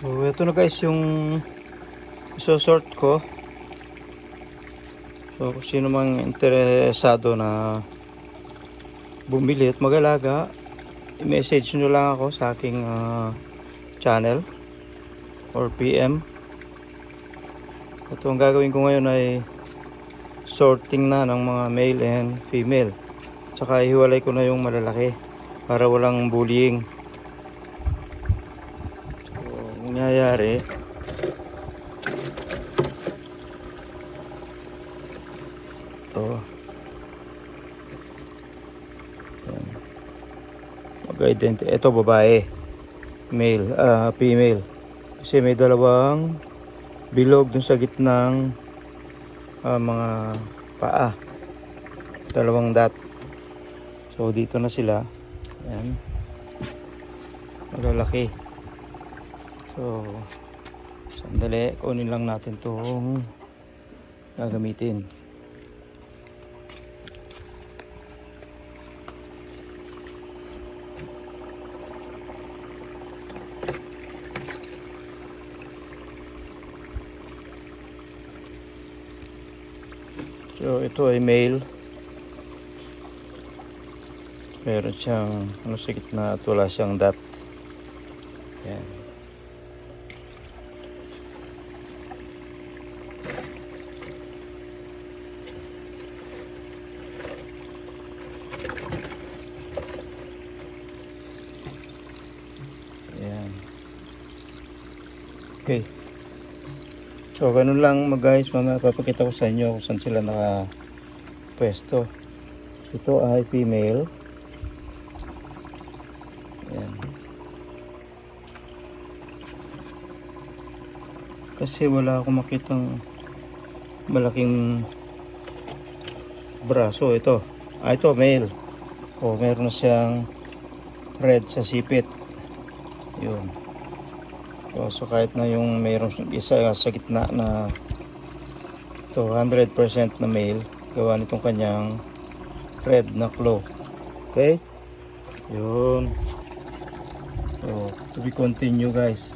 So ito na guys yung isosort ko. So kung sino mang interesado na bumili at mag-alaga, i-message nyo lang ako sa aking channel or PM. Ito ang gagawin ko ngayon ay sorting na ng mga male and female. Tsaka ihiwalay ko na yung malalaki para walang bullying. So nangyayari, mag-identify. Ito babae, male, female. Kasi may dalawang bilog dun sa gitnang mga paa. Dalawang dot. So dito na sila. Ayan. Malalaki. So sandali, kunin lang natin itong gagamitin. So ito ay male. Meron siyang sa gitna at wala siyang dot. Ayan. Ayan. Okay. So ganun lang guys, papakita ko sa inyo kung saan sila nakapwesto. So ito ay female. Ayan. Kasi wala akong makitang malaking braso. Ito male. O meron na siyang red sa sipit. Yun. So kahit na yung mayroong isa sa gitna na 100% na male, gawa nitong kanyang red na claw. Okay? Yun. So to be continue guys.